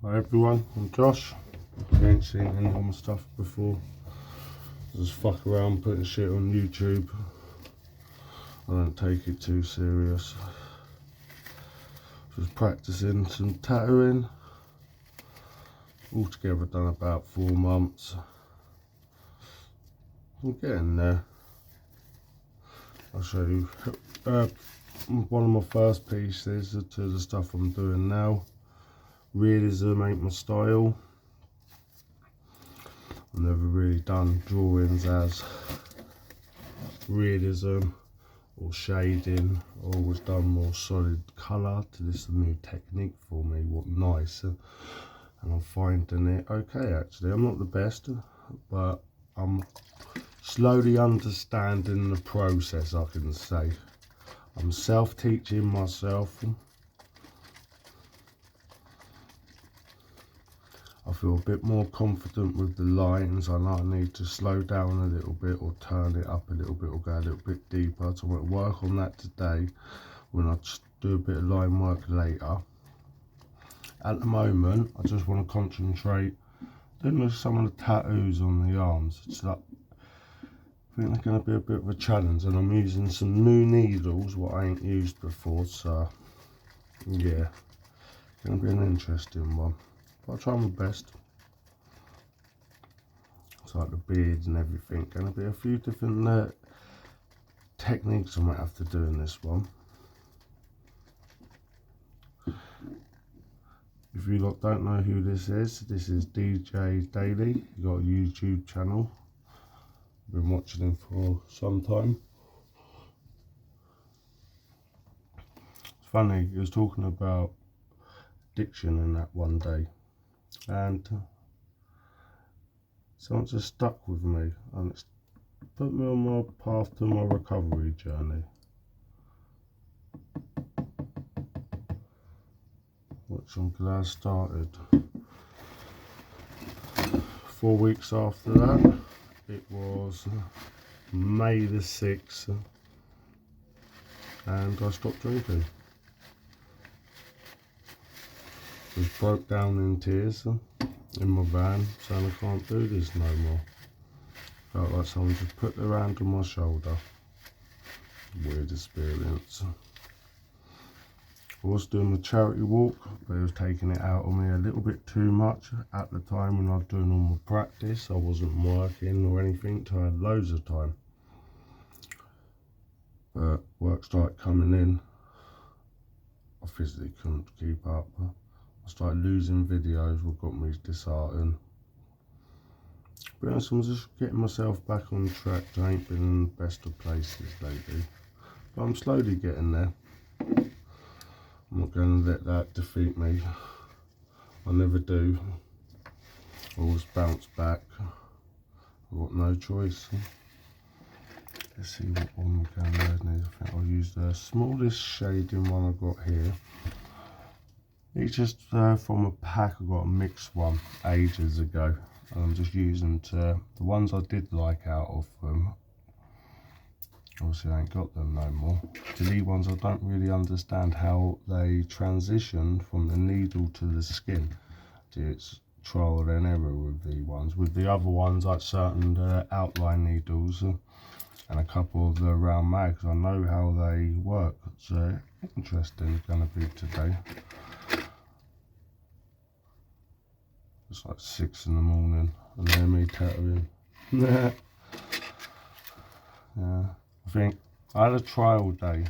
Hi everyone, I'm Josh. If you ain't seen any of my stuff before, just fuck around putting shit on YouTube. I don't take it too serious. Just practicing some tattooing. Altogether done about 4 months. I'm getting there. I'll show you one of my first pieces to the stuff I'm doing now. Realism ain't my style. I've never really done drawings as realism or shading. I've always done more solid colour. This is a new technique for me, what nice, and I'm finding it okay actually. I'm not the best, but I'm slowly understanding the process, I can say. I'm self-teaching myself. I feel a bit more confident with the lines. I know I need to slow down a little bit or turn it up a little bit or go a little bit deeper. So I'm going to work on that today when I just do a bit of line work later. At the moment, I just want to concentrate doing some of the tattoos on the arms. It's like, I think they're going to be a bit of a challenge, and I'm using some new needles what I ain't used before, so yeah, going to be an interesting one. But I'll try my best. It's like the beards and everything. Going to be a few different techniques I might have to do in this one. If you lot don't know who this is DJ Daily. He's got a YouTube channel. Been watching him for some time. It's funny, he was talking about addiction in that one day, and something just stuck with me, and it's put me on my path to my recovery journey, which I'm glad started. 4 weeks after that, it was May the 6th, and I stopped drinking. Just broke down in tears in my van, saying I can't do this no more. Felt like someone just put their hand on my shoulder. Weird experience. I was doing the charity walk, but it was taking it out on me a little bit too much at the time when I was doing all my practice. I wasn't working or anything, so I had loads of time. But work started coming in. I physically couldn't keep up. I started losing videos, what got me disheartened. But I'm just getting myself back on track. I ain't been in the best of places lately, but I'm slowly getting there. I'm not going to let that defeat me. I never do. I always bounce back. I've got no choice. Let's see what one we're going to need. I think I'll use the smallest shading one I've got here. It's just from a pack. I got a mixed one ages ago. And I'm just using the ones I did like out of them. Obviously I ain't got them no more. These ones I don't really understand how they transition from the needle to the skin. It's trial and error with the ones. With the other ones, like certain outline needles and a couple of the round mags, I know how they work. It's interesting going to be today. It's like 6 in the morning and then me tattooing. Yeah. I think I had a trial day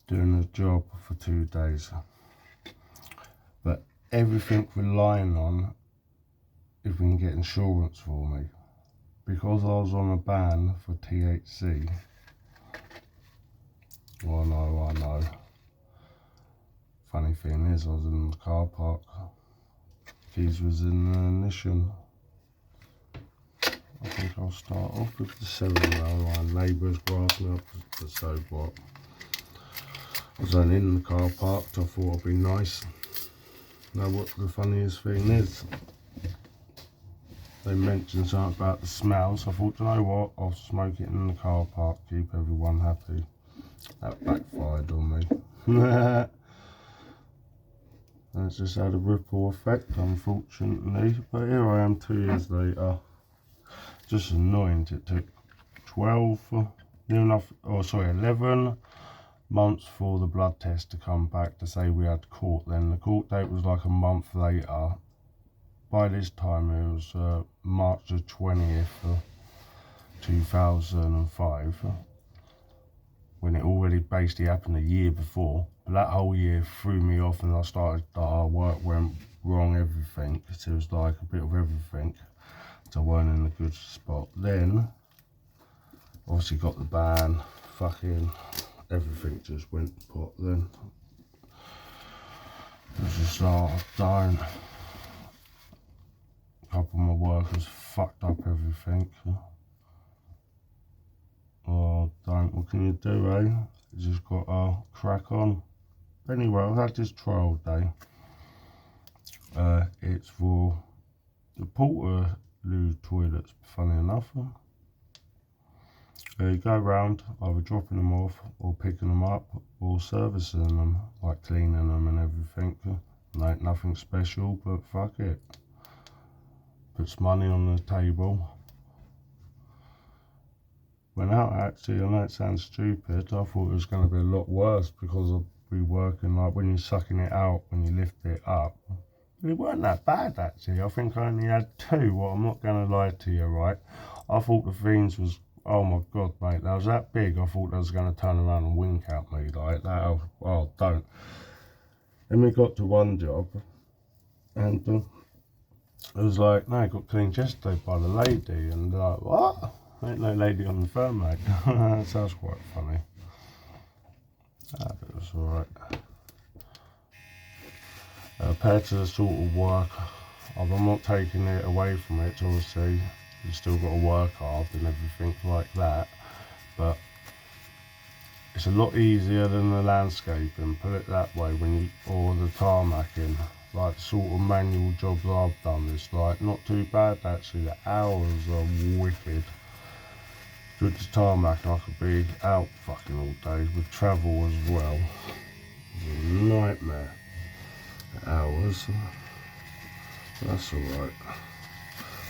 doing a job for 2 days, but everything relying on if we can get insurance for me, because I was on a ban for THC. I know. Funny thing is, I was in the car park. Keys was in the ignition. I think I'll start off with the 7-rail line. Neighbours were asking up, but so what? I was only in the car park, so I thought it'd be nice. Now what the funniest thing is, they mentioned something about the smell, so I thought, you know what, I'll smoke it in the car park, keep everyone happy. That backfired on me. and it's just had a ripple effect, unfortunately. But here I am 2 years later. Just annoying. It took 11 months for the blood test to come back to say we had court. Then the court date was like a month later. By this time it was March the 20th, 2005, when it already basically happened a year before. But that whole year threw me off, and I started, our work went wrong, everything. It was like a bit of everything. So I weren't in a good spot. Then, obviously got the ban, fucking everything just went pot then. It was just dying. A couple of my workers fucked up everything. Oh, don't, what can you do, eh? You just got to crack on. Anyway, I've had this trial day. It's for the Portaloo toilets, funny enough. You go around either dropping them off or picking them up or servicing them, like cleaning them and everything. Like nothing special, but fuck it. Puts money on the table. Went out actually, I know it sounds stupid, I thought it was going to be a lot worse because I'd be working like when you're sucking it out, when you lift it up. But it weren't that bad actually. I think I only had 2, well I'm not going to lie to you, right? I thought the things was, oh my god mate, that was that big, I thought they was going to turn around and wink at me like that. Oh don't. Then we got to one job and it was like, no, it got cleaned yesterday by the lady, and like, what? Ain't no lady on the phone, mate. That sounds quite funny. But it was alright. Compared to the sort of work, I'm not taking it away from it, obviously. You still got to work hard and everything like that. But it's a lot easier than the landscaping, put it that way, or the tarmacking. Like the sort of manual jobs I've done, it's like not too bad actually. The hours are wicked. With the tarmac, I could be out fucking all day with travel as well. It's a nightmare. The hours. That's alright.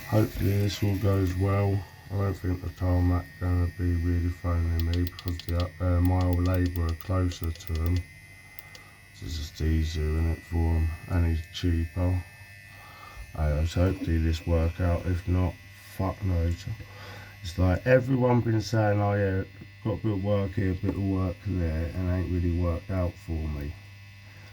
Hopefully this all goes well. I don't think the tarmac gonna be really phoning me because my old labour are closer to them. It's just easier in it for them, and he's cheaper. So hopefully this work out. If not, fuck knows. It's like everyone been saying, oh yeah, got a bit of work here, a bit of work there, and ain't really worked out for me.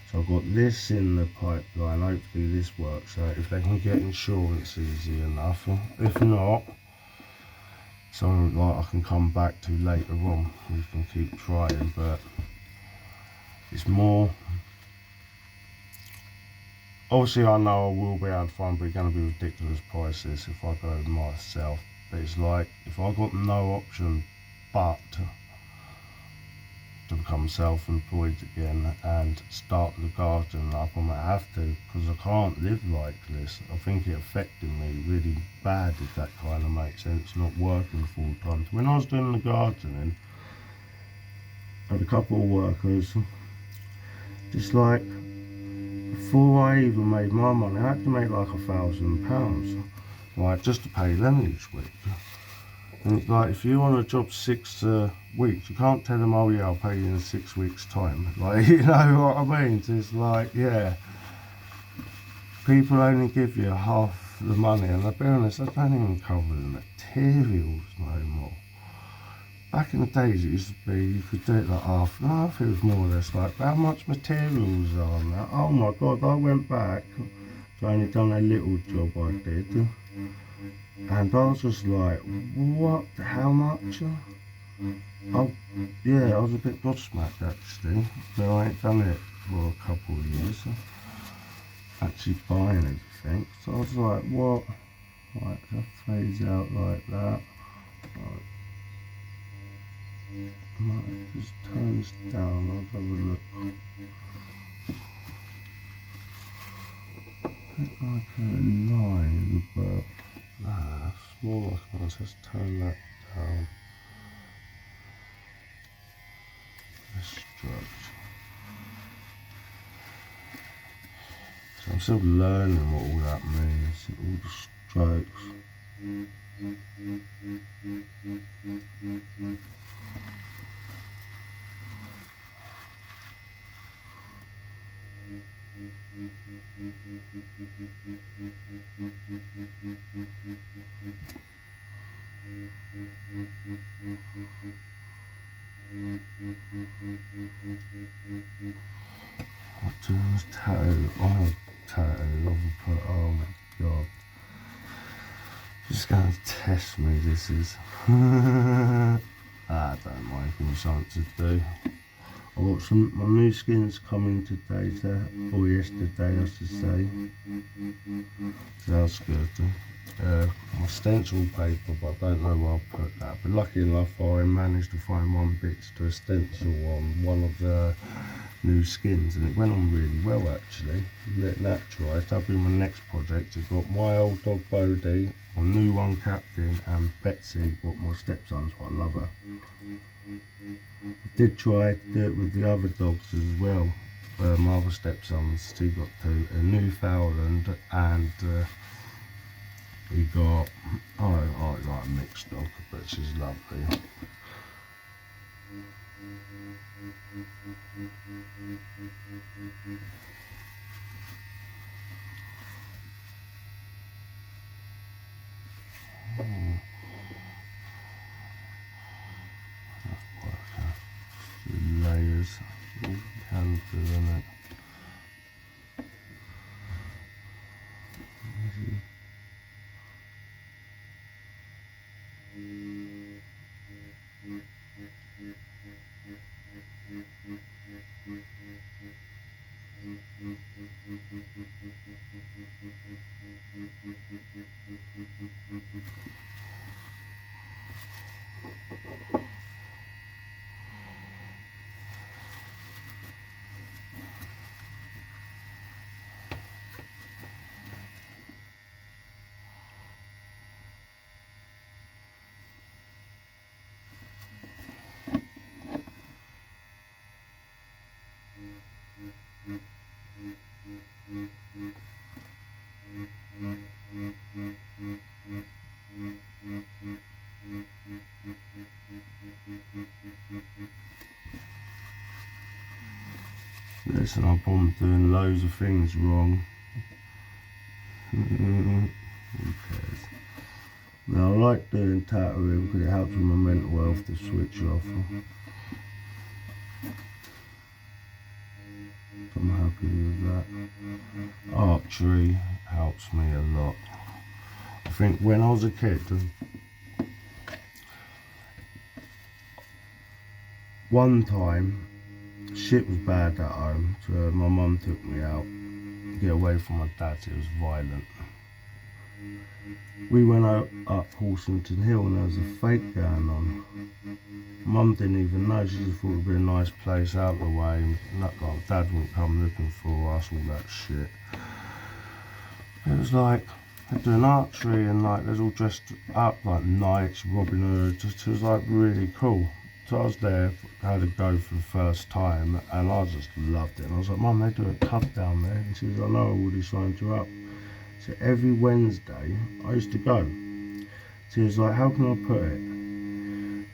So I've got this in the pipeline, hopefully this works out, if they can get insurance easy enough. If not, something like I can come back to later on, we can keep trying, but it's more, obviously I know I will be able to find, but it's going to be ridiculous prices if I go myself. But it's like, if I got no option but to become self-employed again and start the garden up, I might have to, because I can't live like this. I think it affected me really bad, if that kind of makes sense, not working full time. When I was doing the gardening, I had a couple of workers, just like, before I even made my money, I had to make like £1,000, like just to pay them each week. And it's like, if you want a job 6 weeks, you can't tell them, oh yeah, I'll pay you in 6 weeks time. Like, you know what I mean? So it's like, yeah, people only give you half the money, and I'll be honest, I don't even cover the materials no more. Back in the days it used to be, you could do it like half and half, it was more or less like, how much materials are on that? Oh my god, I went back, so I only done a little job I did. And I was just like, what? How much? Oh, yeah, I was a bit gobsmacked actually. But I ain't done it for a couple of years. Actually buying everything. So I was like, what? Like, that fades out like that. Like, I might have just turn this down. I'll have a look. Bit like a 9, but nah, it's more like I'll just turn that down. The structure. I'm still learning what all that means, all the strokes. I'll do this tattoo, I'll put, oh my god. Just gonna test me, this is. I don't mind, give me something to do. I've got my new skins coming today, or yesterday I should say. So that's good. My stencil paper, but I don't know where I'll put that. But lucky enough I managed to find one bit to do a stencil on one of the new skins, and it went on really well actually. Let that dry. That'll be my next project. I've got my old dog Bodie, my new one Captain, and Betsy, what my stepson's, what I love her. I did try to do it with the other dogs as well. My other stepsons, he got two, a Newfoundland, and he got, I like a mixed dog, but she's lovely. Layers, all can do in it. Listen up, I'm doing loads of things wrong. Who cares? Now I like doing tattooing because it helps with my mental health to switch off. I'm happy with that. Archery helps me a lot. I think when I was a kid, one time, shit was bad at home, so my mum took me out to get away from my dad. It was violent. We went out up Horsington Hill and there was a fake going on. Mum didn't even know, she just thought it would be a nice place out of the way, and Dad wouldn't come looking for us, all that shit. It was like, they're doing archery and like, they're all dressed up like knights, Robin Hood, it was like really cool. So I was there, had a go for the first time, and I just loved it. And I was like, Mum, they do a club down there. And she was like, I know, I already signed you up. So every Wednesday, I used to go. She was like, how can I put it?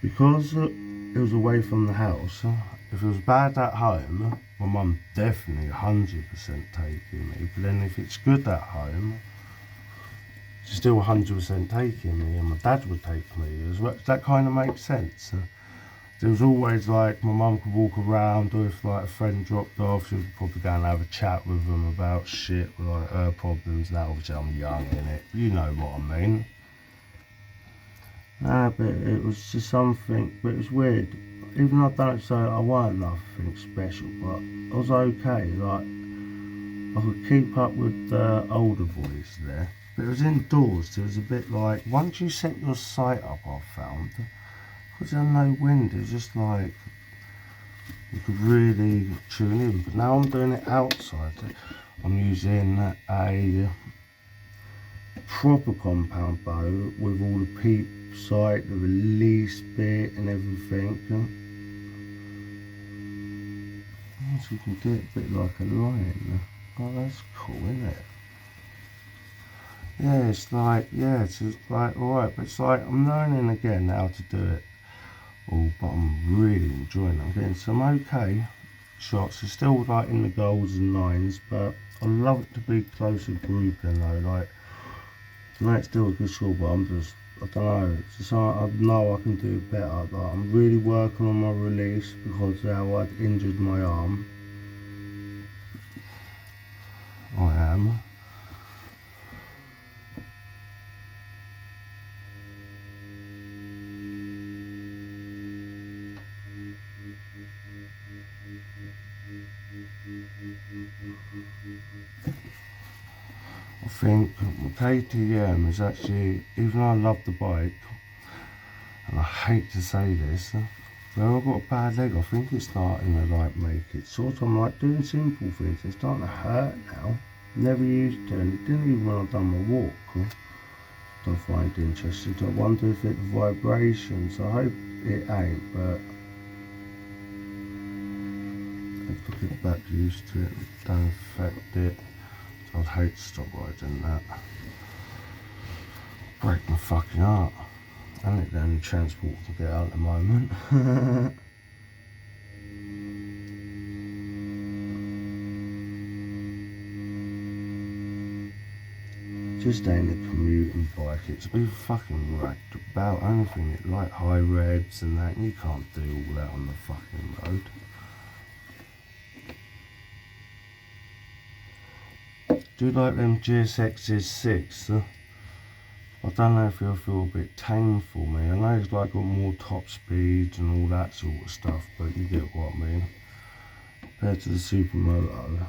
Because it was away from the house, if it was bad at home, my mum definitely 100% taking me. But then if it's good at home, she's still 100% taking me, and my dad would take me as well. That kind of makes sense. There was always like, my mum could walk around, or if like a friend dropped off, she would probably go and have a chat with them about shit, like her problems. Now obviously I'm young in it, you know what I mean. Nah, but it was just something, but it was weird. Even though I don't say I weren't nothing special, but I was okay. Like, I could keep up with the older boys there. But it was indoors, so it was a bit like, once you set your sight up, I found, because there was no wind, it was just like, you could really tune in. But now I'm doing it outside. I'm using a proper compound bow with all the peep sight, the release bit and everything. So you can do it a bit like a lion. Oh, that's cool, isn't it? Yeah, it's like, yeah, it's just like, alright, but it's like, I'm learning again how to do it all, but I'm really enjoying it. I'm getting some okay shots. It's still like in the goals and nines, but I love it to be closer grouping though. Like, I know it's still a good shot, but I'm just, I don't know, it's just like, I know I can do better. Like, I'm really working on my release because how I'd injured my arm. I am. I think KTM is actually, even though I love the bike, and I hate to say this, when I've got a bad leg, I think it's starting to like make it sort of, I'm like doing simple things, it's starting to hurt now. Never used to, and it didn't even when I've done my walk. I find interesting. I wonder if it's vibrations. I hope it ain't, but I have to get back used to it. Don't affect it. So I'd hate to stop riding that. Break my fucking heart. I think the only transport to get out at the moment. Just ain't a commuting bike. It's be fucking racked about. Only thing it like high revs and that. And you can't do all that on the fucking road. Do you like them GSX's 6? I don't know if it'll feel a bit tame for me. I know it's like got more top speeds and all that sort of stuff, but you get what I mean. Compared to the Supermoto.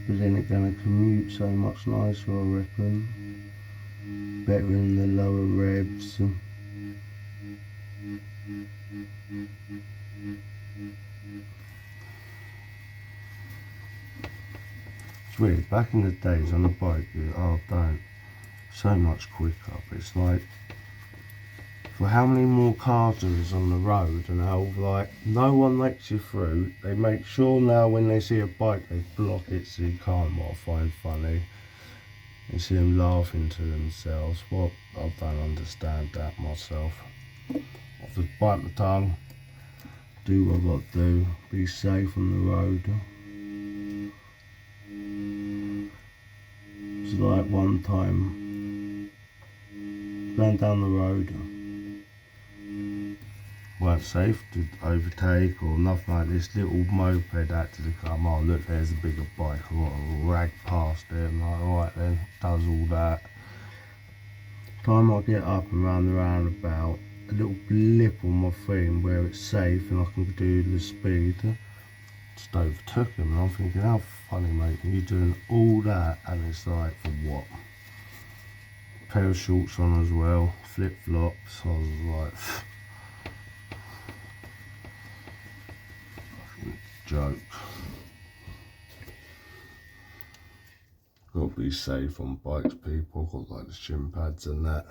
But then it's gonna commute so much nicer, I reckon. Better in the lower revs. It's weird, back in the days on the bike, so much quicker, but it's like, for how many more cars there is on the road and how like no one lets you through, they make sure now when they see a bike they block it so you can't, what I find funny. You see them laughing to themselves. Well, I don't understand that myself. I'll just bite my tongue, do what I've got to do, be safe on the road. It's like one time, going down the road, weren't safe to overtake or nothing like this. Little moped actually come on, look, there's a bigger bike. I got to rag past it. I'm like, alright then, does all that. Time I get up and round the roundabout, a little blip on my thing where it's safe and I can do the speed. Just overtook him and I'm thinking, how funny mate, you're doing all that and it's like, for what? Pair of shorts on as well, flip flops. I was like, joke. Got to be safe on bikes, people. Got like the shin pads and that.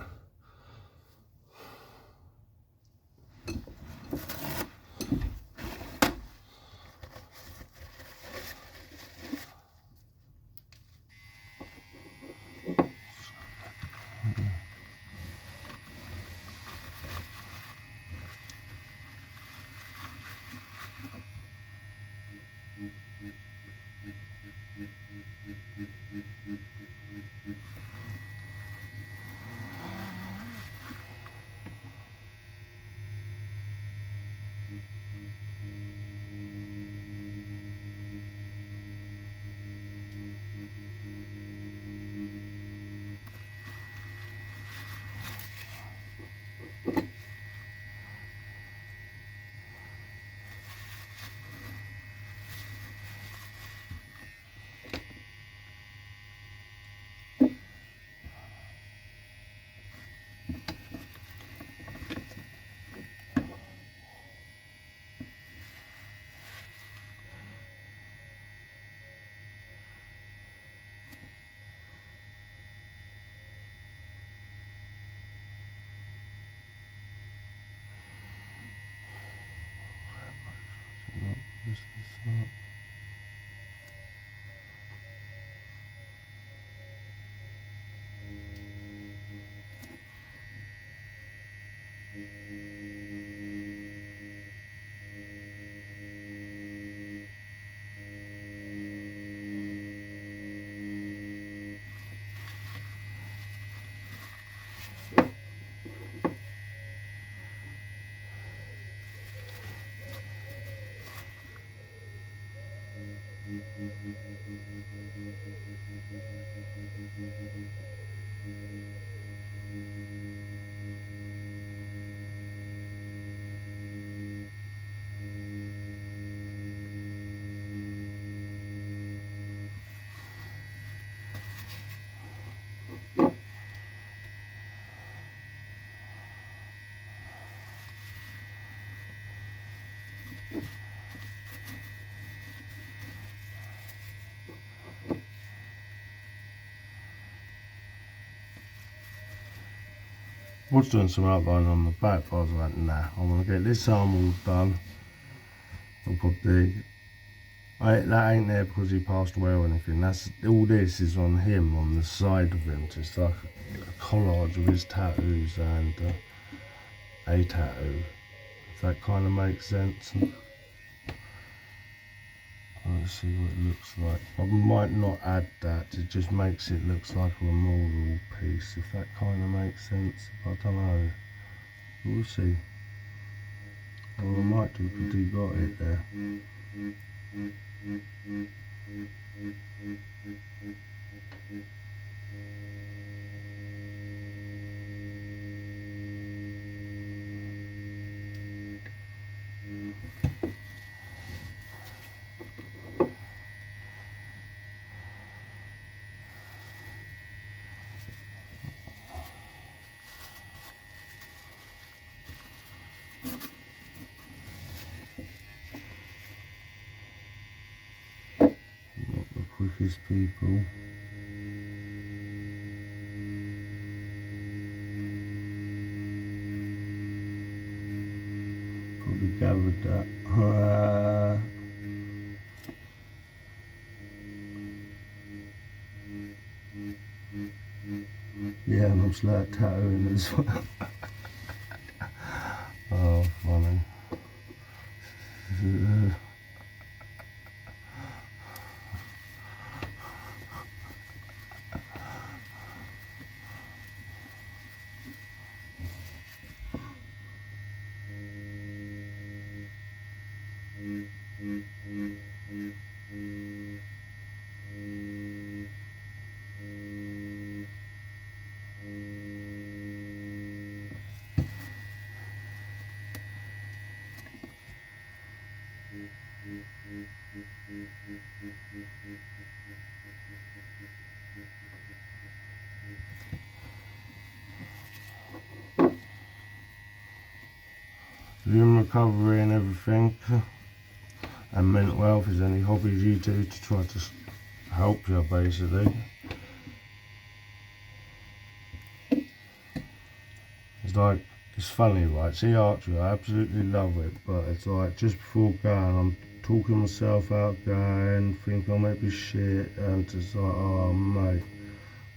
This up. I was doing some outline on the back, but I was like, nah, I want to get this arm all done. I'll probably, that ain't there because he passed away or anything. That's all. This is on him, on the side of him, just like a collage of his tattoos and a tattoo. If that kind of makes sense. Let's see what it looks like. I might not add that, it just makes it look like a memorial piece, if that kind of makes sense. I don't know. We'll see. Or I might do because he got it there. Quickest people. Probably gathered that. Yeah, and I'm like tattooing as well. Oh, funny. If you're in recovery and everything, and mental health, is any hobbies you do to try to help you, basically? It's like, it's funny, right? See archery, I absolutely love it, but it's like just before going, I'm talking myself out going, think I might be shit, and just like, oh mate,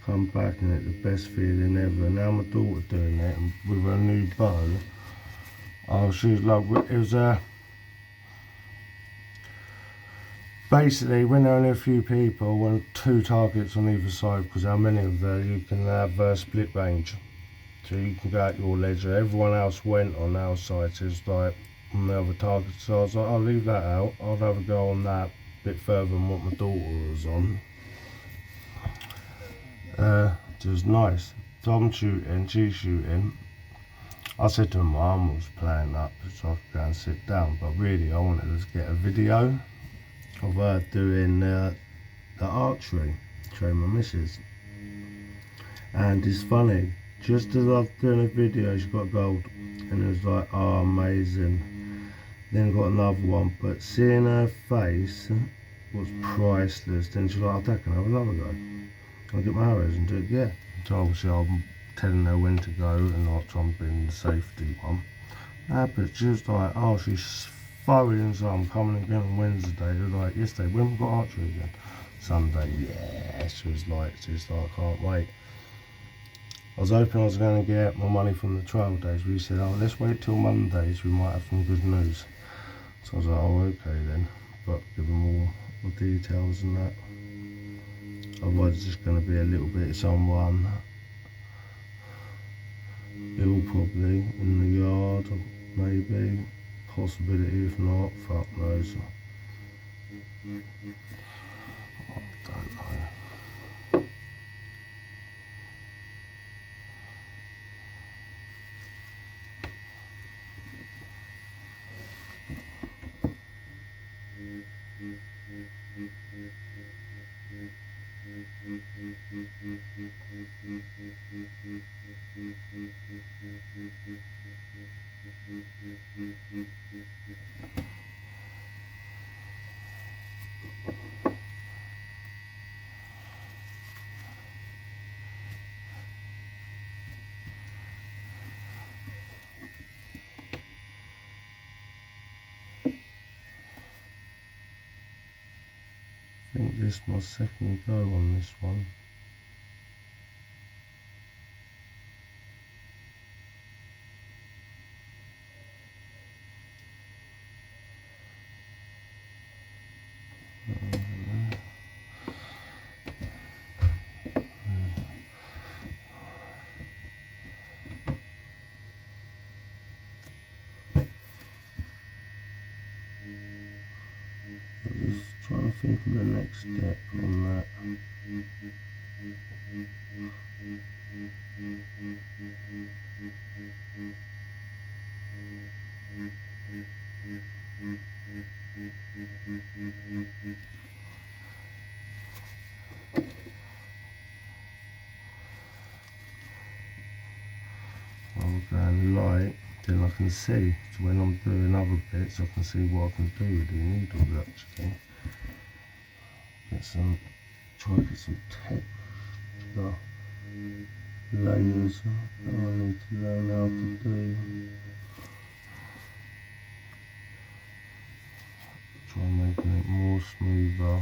come back and it's the best feeling ever. Now my daughter doing it and with her new bow. Oh, she's like, it was basically when there are only a few people and 2 targets on either side, because how many of them, you can have split range. So you can go at your leisure. Everyone else went on our side, so it's like on the other target. So I was like, I'll leave that out. I'll have a go on that bit further than what my daughter was on. It was nice. So I'm shooting, she's shooting. I said to her, my arm was playing up so I could go and sit down, but really I wanted to get a video of her doing the archery, showing my missus. And it's funny, just as I was doing a video, she got gold, and it was like, oh, amazing. Then got another one, but seeing her face was priceless. Then she's like, oh, Dad, can I have another go? Can I get my arrows and do it? Yeah. So obviously I'm telling her when to go and not jumping the safety one. But she was like, oh, she's throwing, so I'm coming again on Wednesday. It was like, yesterday, when we got archery again? Sunday, yeah. She was like, I can't wait. I was hoping I was going to get my money from the trial days. We said, oh, let's wait till Mondays, we might have some good news. So I was like, oh, okay then. But give them all the details and that. Otherwise it's just going to be a little bit of someone ill probably in the yard, maybe. Possibility, if not, fuck knows. I think this is my second go on this one. Just trying to think of the next step on that. I'm going light, then I can see, so when I'm doing other bits I can see what I can do with the needles actually. Try to get some texture layers that I need to learn how to do. Try making it more smoother.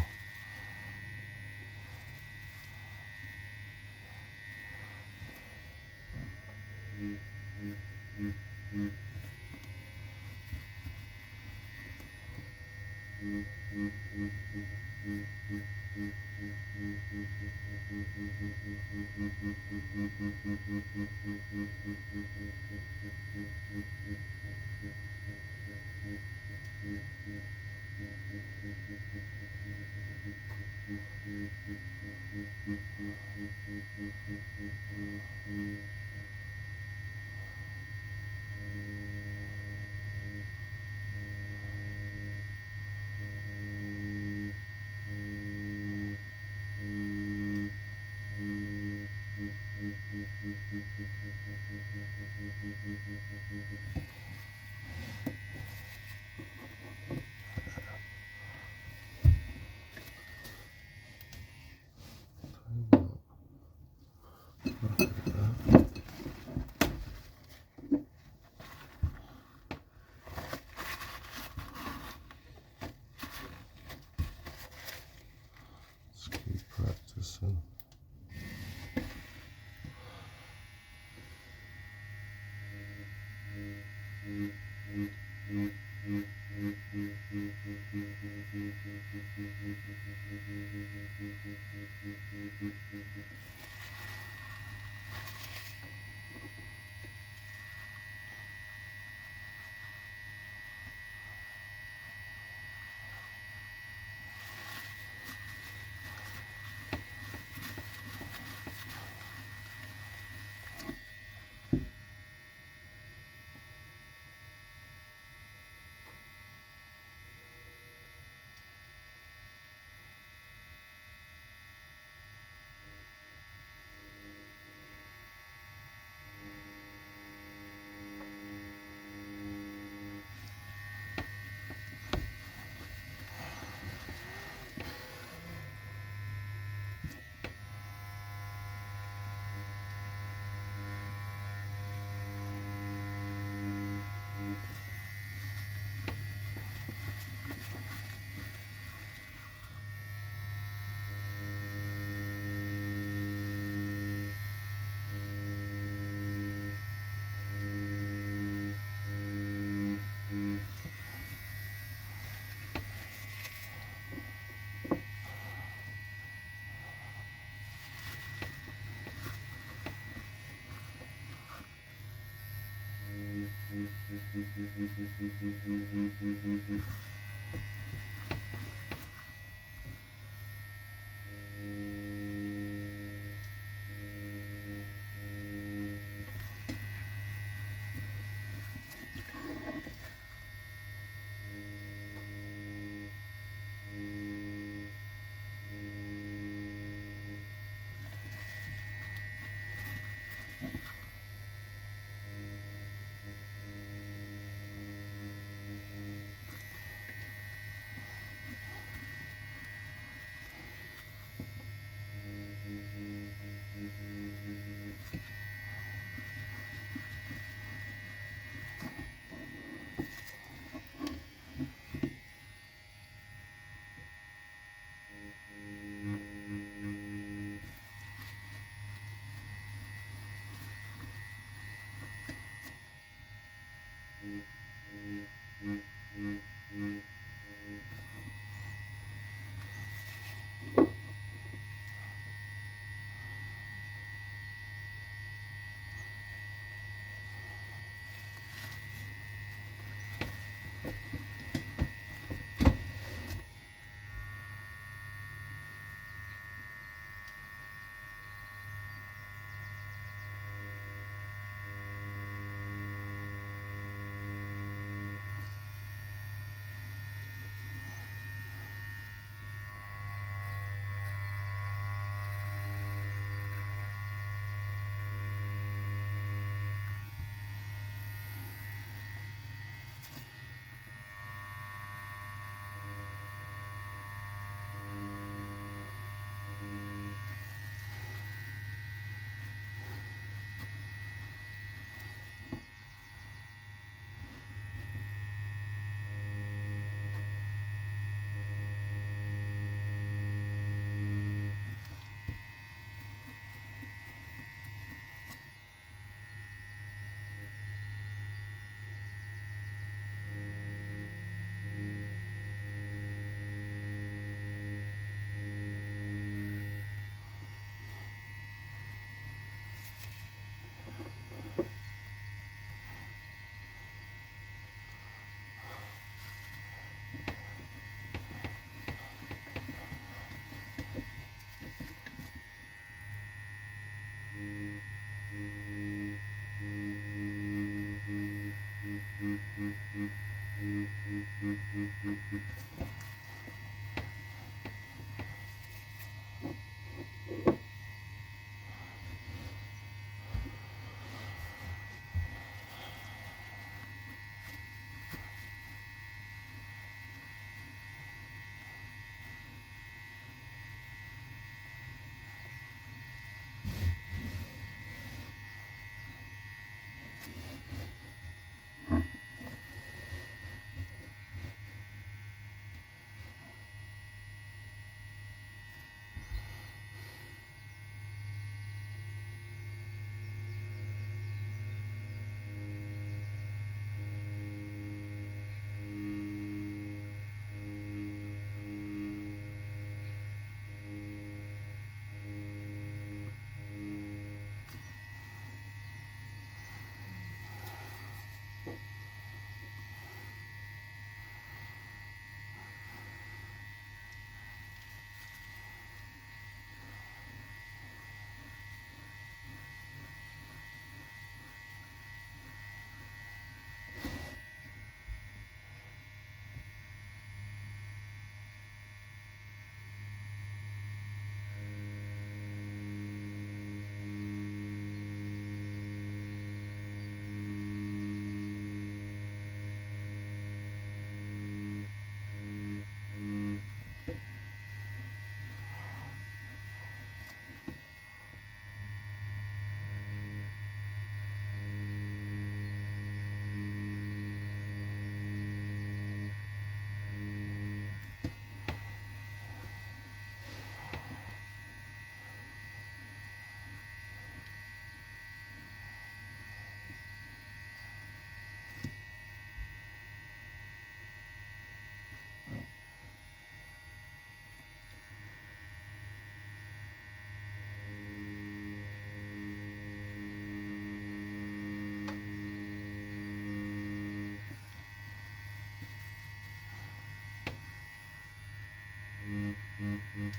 You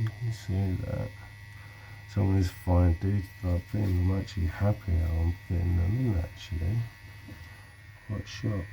can see that some of these fine detail things, I'm actually happy how I'm getting them in actually. Quite shocked.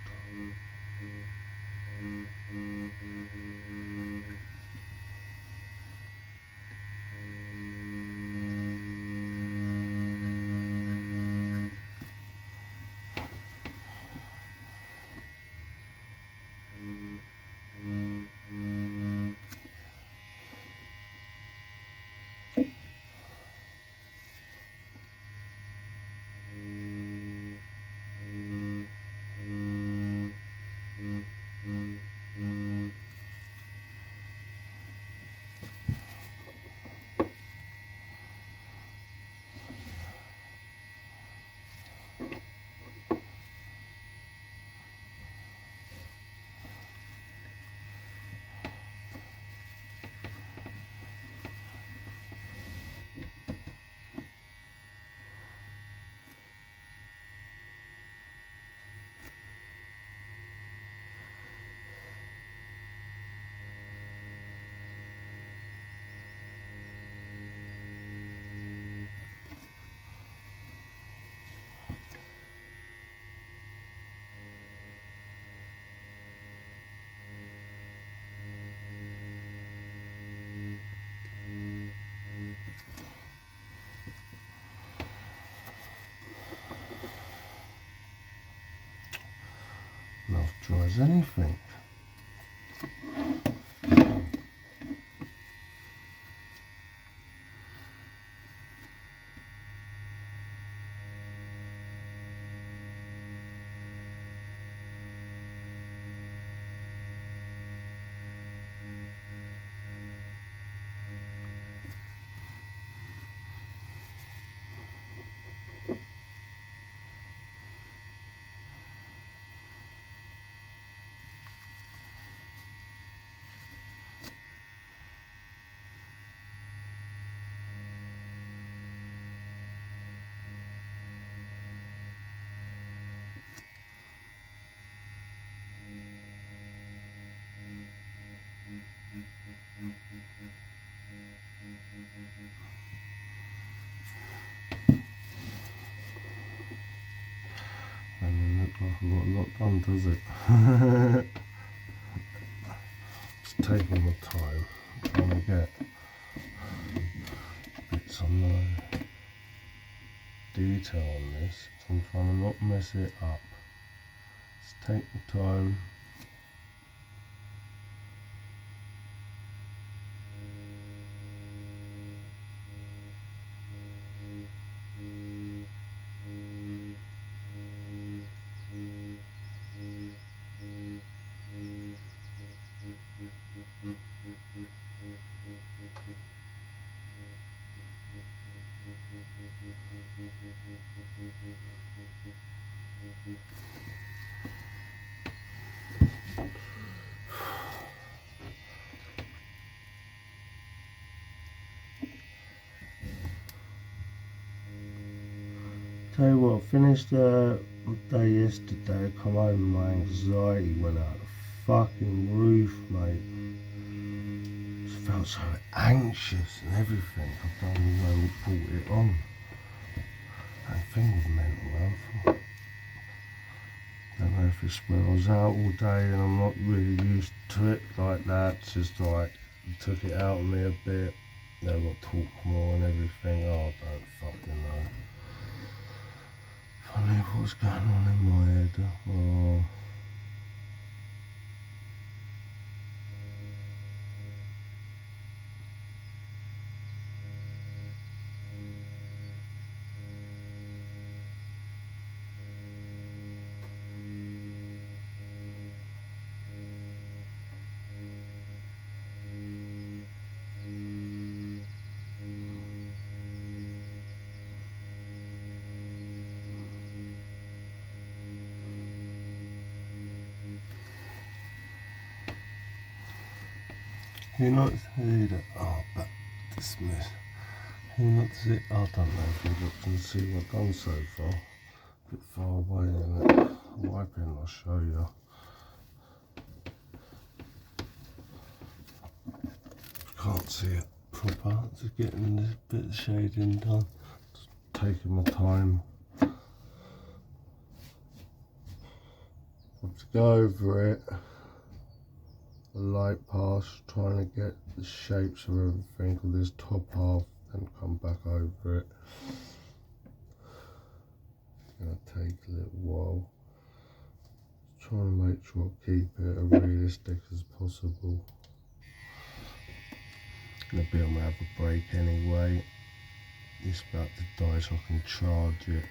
Not dry as anything. And it look like I've got a lot done, does it? Just taking my time, trying to get bits on the detail on this. So I'm trying to not mess it up. Just take the time. Tell you what, I finished the day yesterday, come home, my anxiety went out the fucking roof, mate. Just felt so anxious and everything. I don't even know what brought it on. That thing with mental health. Don't know if it's where I was out all day and I'm not really used to it like that. It's just like, it took it out of me a bit. Now I've got to talk more and everything. Oh, I don't fucking know. I knew what was going on in my head. Oh. Who not see that? Oh, but dismiss. Who not see? I don't know if you look and see what I've done so far. A bit far away, isn't it? Wiping, I'll show you. Can't see it proper. Just getting this bit of shading done. Just taking my time. Have to go over it. A light pass, trying to get the shapes of everything of this top half, and come back over it. It's gonna take a little while. Trying to make sure I keep it as realistic as possible. In a bit I'm gonna have a break anyway. It's about to die so I can charge it.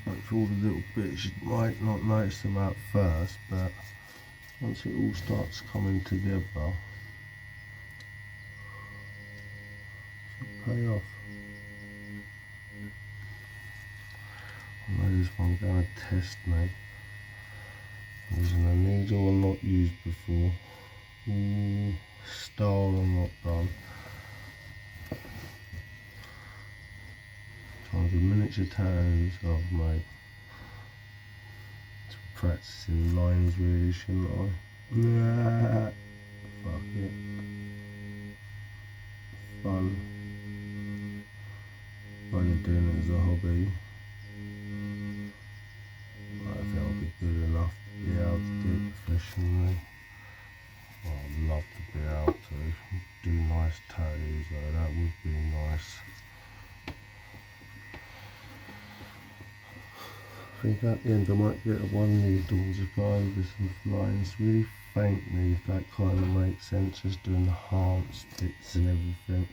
Like all the little bits you might not notice them at first, but once it all starts coming together, it'll pay off. I know this one going to test me. I'm using a needle I've not used before. Style I'm not done. Trying to do miniature tattoos I've made. Practicing lines really, shouldn't I? Nah, fuck it. Fun. Only doing it as a hobby. I don't think I'll be good enough to be able to do it professionally. Well, I'd love to be able to do nice tattoos though, that would be nice. I think at the end I might get one needle and just go over some lines really faintly, if that kind of makes sense, just doing the hearts, bits and everything.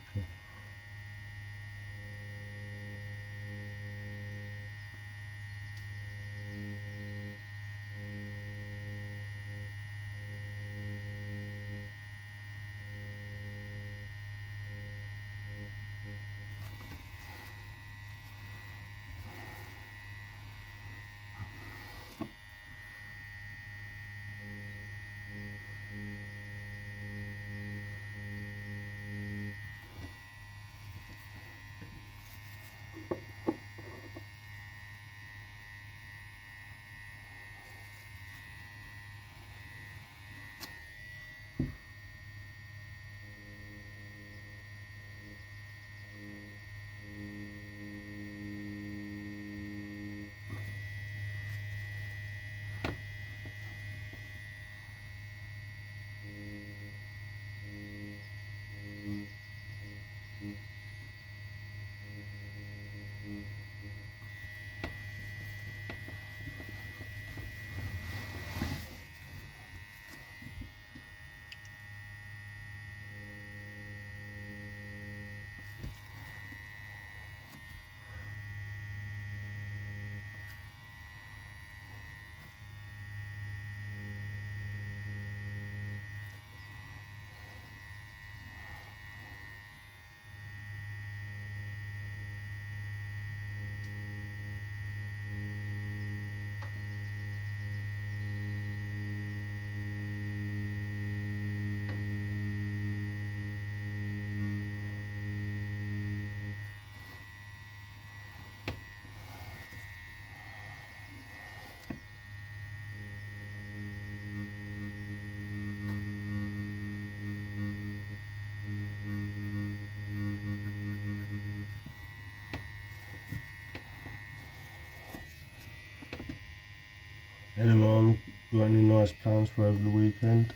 Anyone got any nice plans for over the weekend?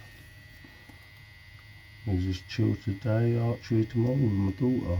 You just chill today, archery tomorrow with my daughter.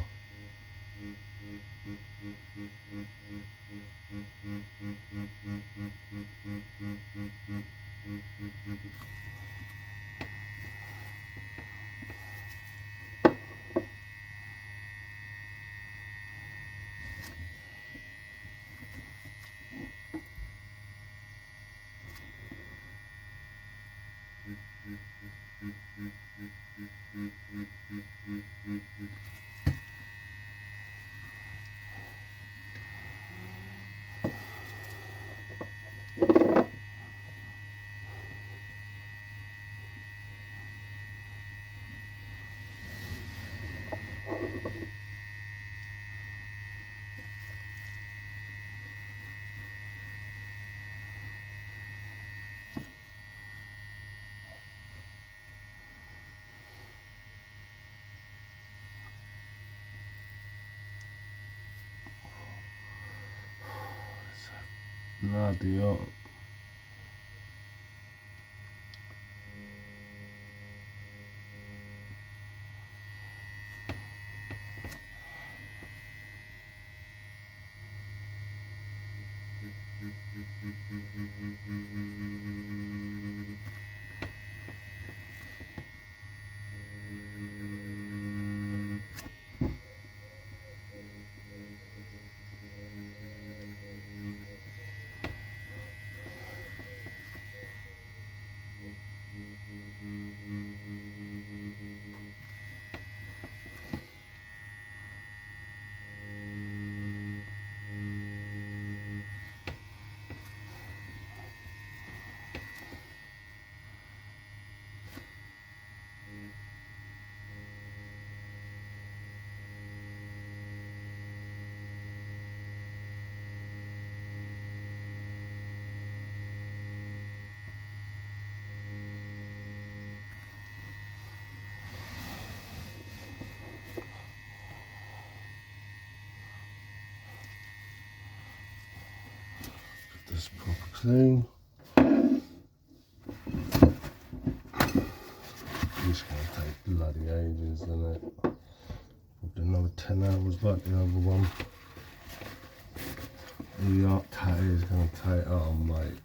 Bloody hot. This proper clean. This gonna take bloody ages, isn't it? Probably another 10 hours like the other one. The art tat is gonna take, oh mate.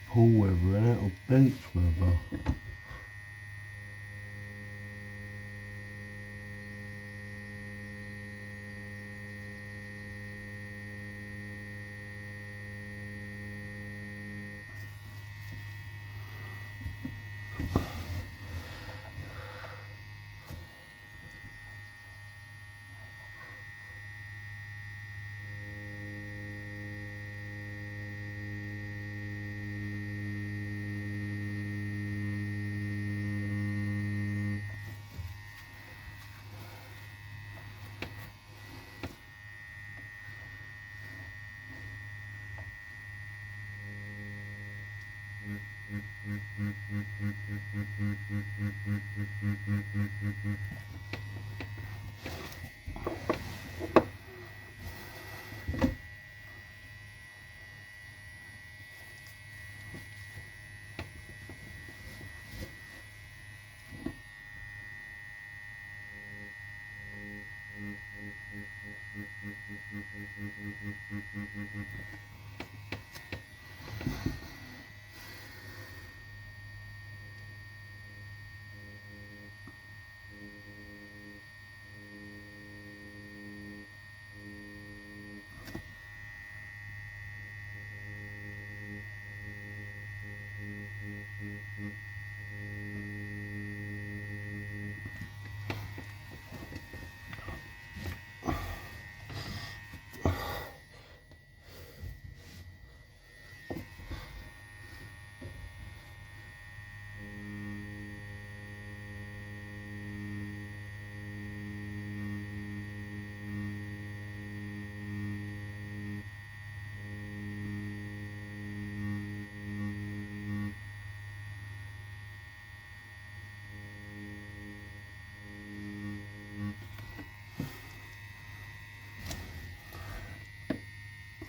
pool weather in it or beach weather.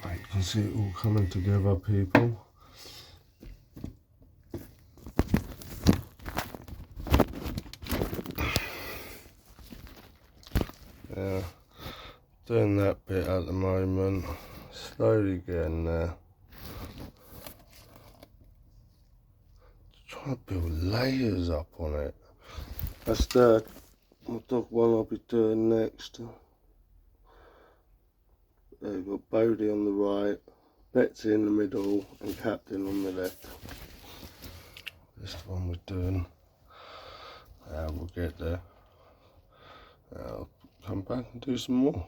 You can see it all coming together, people. Yeah, doing that bit at the moment, slowly getting there. Trying to build layers up on it. That's the dog one I'll be doing next. There we've got Bodie on the right, Betsy in the middle, and Captain on the left. This one we're doing. We'll get there. I'll come back and do some more.